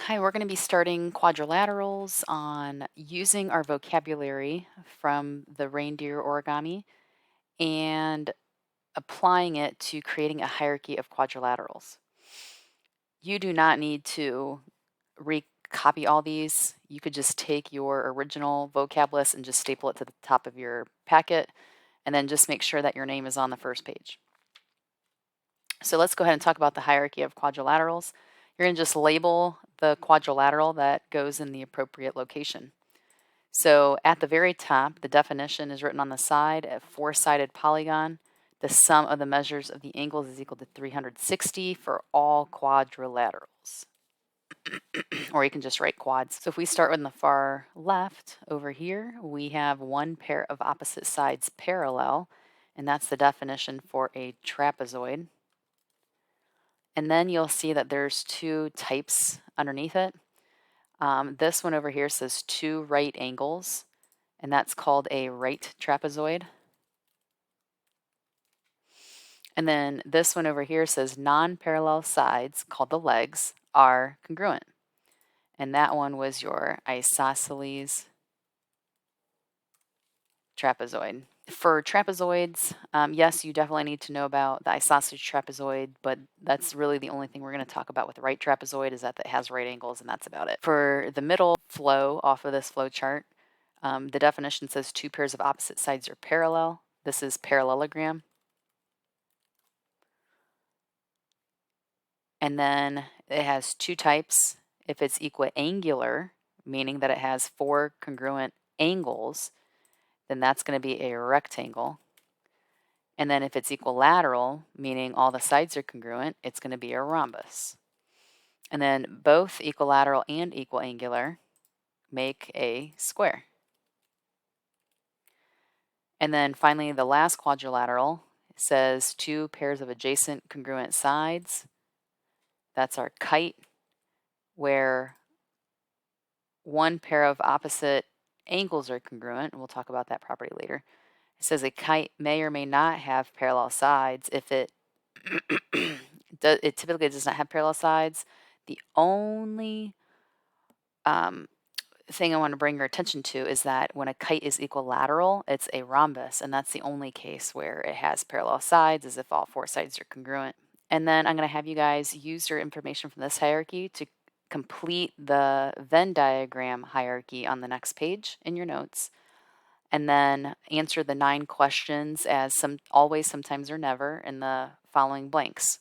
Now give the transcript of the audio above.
Hi, we're going to be starting quadrilaterals on using our vocabulary from the reindeer origami and applying it to creating a hierarchy of quadrilaterals. You do not need to recopy all these. You could just take your original vocab list and just staple it to the top of your packet, and then just make sure that your name is on the first page. So let's go ahead and talk about the hierarchy of quadrilaterals. You're going to just label the quadrilateral that goes in the appropriate location. So at the very top, the definition is written on the side: a four-sided polygon. The sum of the measures of the angles is equal to 360 for all quadrilaterals. Or you can just write quads. So if we start on the far left over here, we have one pair of opposite sides parallel, and that's the definition for a trapezoid. And then you'll see that there's two types underneath it. This one over here says two right angles, and that's called a right trapezoid. And then this one over here says non-parallel sides, called the legs, are congruent. And that one was your isosceles trapezoid. For trapezoids, yes, you definitely need to know about the isosceles trapezoid, but that's really the only thing we're going to talk about with the right trapezoid, is that it has right angles, and that's about it. For the middle flow off of this flow chart, the definition says two pairs of opposite sides are parallel. This is parallelogram. And then it has two types. If it's equiangular, meaning that it has four congruent angles, then that's going to be a rectangle. And then if it's equilateral, meaning all the sides are congruent, it's going to be a rhombus. And then both equilateral and equiangular make a square. And then finally, the last quadrilateral says two pairs of adjacent congruent sides. That's our kite, where one pair of opposite angles are congruent, and we'll talk about that property later. It says a kite may or may not have parallel sides. If it it typically does not have parallel sides. The only thing I want to bring your attention to is that when a kite is equilateral, it's a rhombus, and that's the only case where it has parallel sides, is if all four sides are congruent. And then I'm going to have you guys use your information from this hierarchy to complete the Venn diagram hierarchy on the next page in your notes, and then answer the 9 questions as always, sometimes, or never in the following blanks.